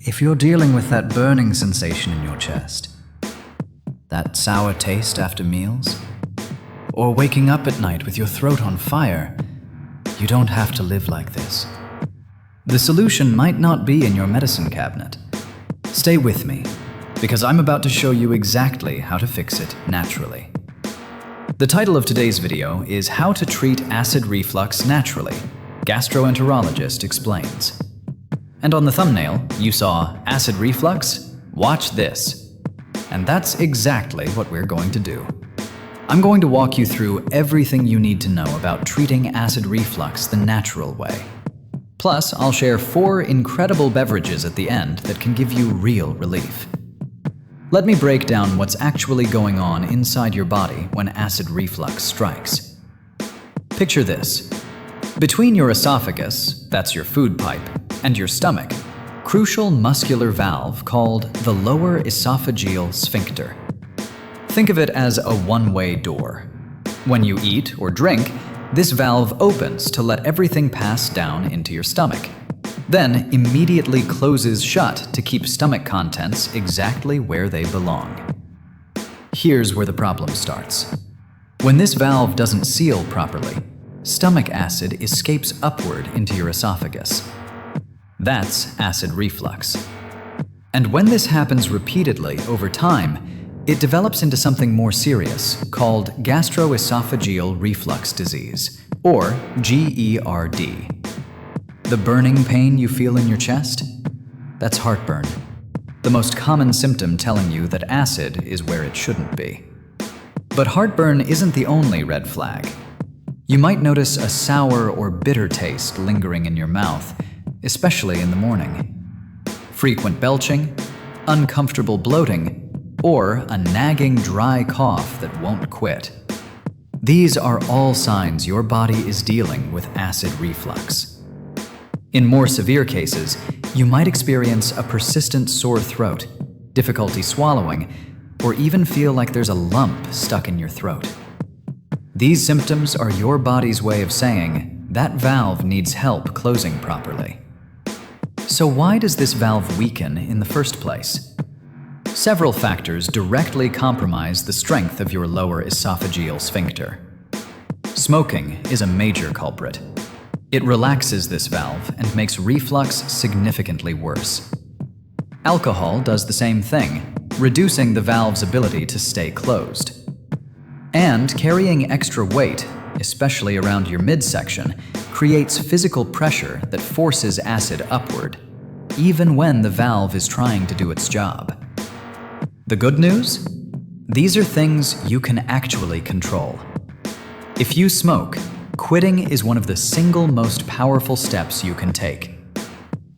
If you're dealing with that burning sensation in your chest, that sour taste after meals, or waking up at night with your throat on fire, you don't have to live like this. The solution might not be in your medicine cabinet. Stay with me, because I'm about to show you exactly how to fix it naturally. The title of today's video is How to Treat Acid Reflux Naturally, Gastroenterologist Explains. And on the thumbnail, you saw acid reflux? Watch this. And that's exactly what we're going to do. I'm going to walk you through everything you need to know about treating acid reflux the natural way. Plus, I'll share 4 incredible beverages at the end that can give you real relief. Let me break down what's actually going on inside your body when acid reflux strikes. Picture this. Between your esophagus, that's your food pipe, and your stomach, crucial muscular valve called the lower esophageal sphincter. Think of it as a one-way door. When you eat or drink, this valve opens to let everything pass down into your stomach, then immediately closes shut to keep stomach contents exactly where they belong. Here's where the problem starts. When this valve doesn't seal properly, stomach acid escapes upward into your esophagus. That's acid reflux. And when this happens repeatedly over time, it develops into something more serious called gastroesophageal reflux disease, or GERD. The burning pain you feel in your chest? That's heartburn, the most common symptom telling you that acid is where it shouldn't be. But heartburn isn't the only red flag. You might notice a sour or bitter taste lingering in your mouth, especially in the morning. Frequent belching, uncomfortable bloating, or a nagging dry cough that won't quit. These are all signs your body is dealing with acid reflux. In more severe cases, you might experience a persistent sore throat, difficulty swallowing, or even feel like there's a lump stuck in your throat. These symptoms are your body's way of saying that valve needs help closing properly. So why does this valve weaken in the first place? Several factors directly compromise the strength of your lower esophageal sphincter. Smoking is a major culprit. It relaxes this valve and makes reflux significantly worse. Alcohol does the same thing, reducing the valve's ability to stay closed. And carrying extra weight, especially around your midsection, creates physical pressure that forces acid upward, even when the valve is trying to do its job. The good news? These are things you can actually control. If you smoke, quitting is one of the single most powerful steps you can take.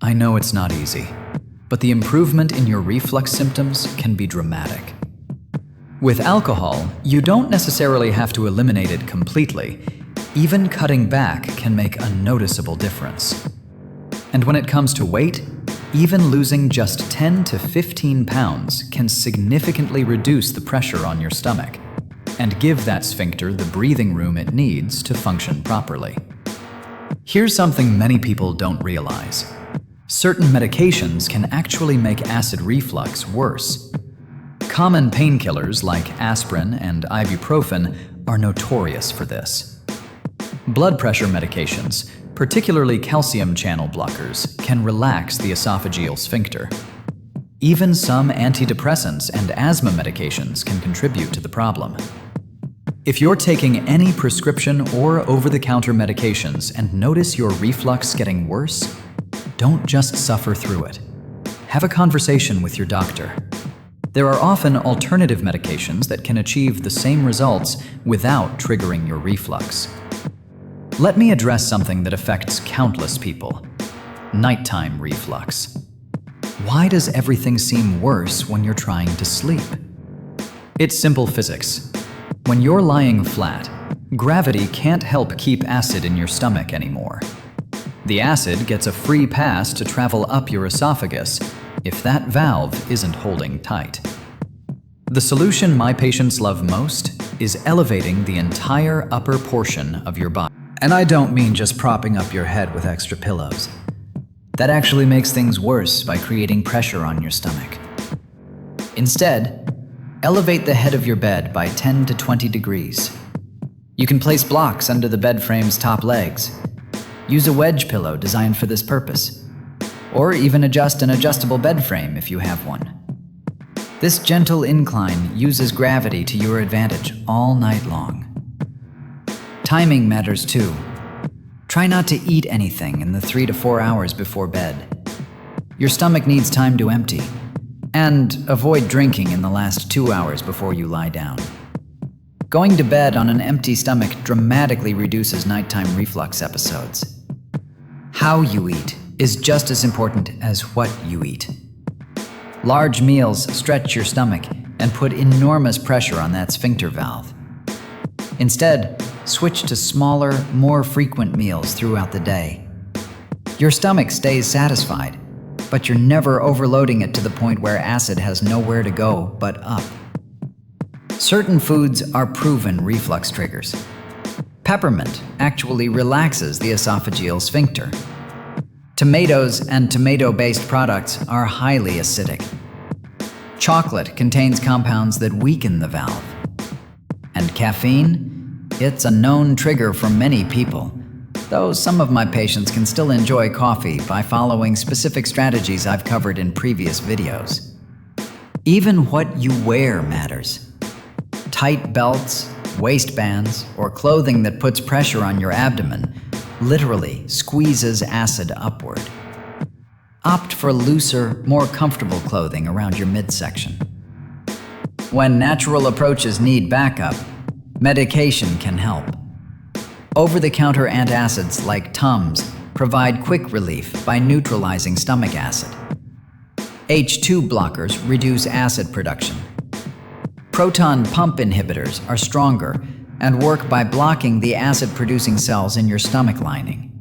I know it's not easy, but the improvement in your reflux symptoms can be dramatic. With alcohol, you don't necessarily have to eliminate it completely. Even cutting back can make a noticeable difference. And when it comes to weight, even losing just 10 to 15 pounds can significantly reduce the pressure on your stomach and give that sphincter the breathing room it needs to function properly. Here's something many people don't realize. Certain medications can actually make acid reflux worse. Common painkillers like aspirin and ibuprofen are notorious for this. Blood pressure medications, particularly calcium channel blockers, can relax the esophageal sphincter. Even some antidepressants and asthma medications can contribute to the problem. If you're taking any prescription or over-the-counter medications and notice your reflux getting worse, don't just suffer through it. Have a conversation with your doctor. There are often alternative medications that can achieve the same results without triggering your reflux. Let me address something that affects countless people: nighttime reflux. Why does everything seem worse when you're trying to sleep? It's simple physics. When you're lying flat, gravity can't help keep acid in your stomach anymore. The acid gets a free pass to travel up your esophagus if that valve isn't holding tight. The solution my patients love most is elevating the entire upper portion of your body. And I don't mean just propping up your head with extra pillows. That actually makes things worse by creating pressure on your stomach. Instead, elevate the head of your bed by 10 to 20 degrees. You can place blocks under the bed frame's top legs. Use a wedge pillow designed for this purpose, or even adjust an adjustable bed frame if you have one. This gentle incline uses gravity to your advantage all night long. Timing matters too. Try not to eat anything in the 3 to 4 hours before bed. Your stomach needs time to empty, and avoid drinking in the last 2 hours before you lie down. Going to bed on an empty stomach dramatically reduces nighttime reflux episodes. How you eat is just as important as what you eat. Large meals stretch your stomach and put enormous pressure on that sphincter valve. Instead, switch to smaller, more frequent meals throughout the day. Your stomach stays satisfied, but you're never overloading it to the point where acid has nowhere to go but up. Certain foods are proven reflux triggers. Peppermint actually relaxes the esophageal sphincter. Tomatoes and tomato-based products are highly acidic. Chocolate contains compounds that weaken the valve. And caffeine? It's a known trigger for many people, though some of my patients can still enjoy coffee by following specific strategies I've covered in previous videos. Even what you wear matters. Tight belts, waistbands, or clothing that puts pressure on your abdomen literally squeezes acid upward. Opt for looser, more comfortable clothing around your midsection. When natural approaches need backup, medication can help. Over-the-counter antacids like Tums provide quick relief by neutralizing stomach acid. H2 blockers reduce acid production. Proton pump inhibitors are stronger and work by blocking the acid-producing cells in your stomach lining.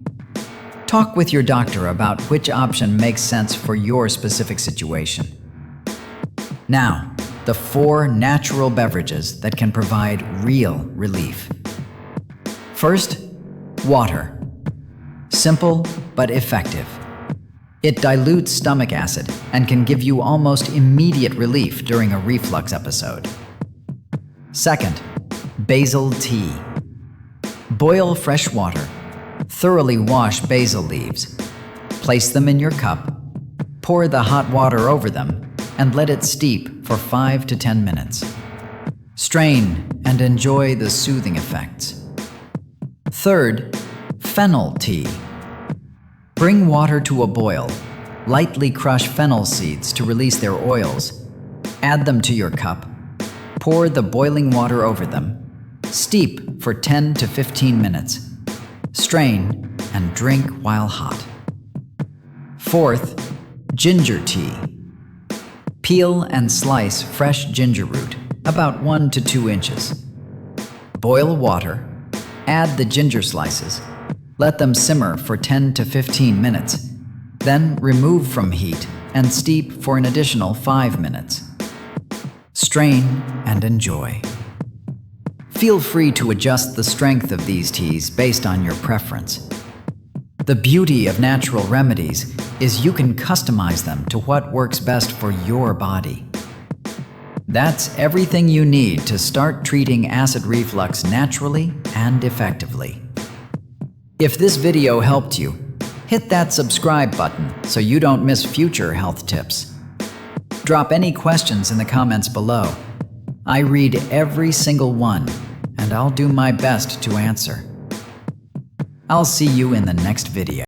Talk with your doctor about which option makes sense for your specific situation. Now, the 4 natural beverages that can provide real relief. First, water. Simple but effective. It dilutes stomach acid and can give you almost immediate relief during a reflux episode. Second, basil tea. Boil fresh water. Thoroughly wash basil leaves. Place them in your cup. Pour the hot water over them and let it steep for 5 to 10 minutes. Strain and enjoy the soothing effects. Third, fennel tea. Bring water to a boil. Lightly crush fennel seeds to release their oils. Add them to your cup. Pour the boiling water over them. Steep for 10 to 15 minutes. Strain and drink while hot. Fourth, ginger tea. Peel and slice fresh ginger root, about 1 to 2 inches. Boil water. Add the ginger slices. Let them simmer for 10 to 15 minutes. Then remove from heat and steep for an additional 5 minutes. Strain and enjoy. Feel free to adjust the strength of these teas based on your preference. The beauty of natural remedies is you can customize them to what works best for your body. That's everything you need to start treating acid reflux naturally and effectively. If this video helped you, hit that subscribe button so you don't miss future health tips. Drop any questions in the comments below. I read every single one, and I'll do my best to answer. I'll see you in the next video.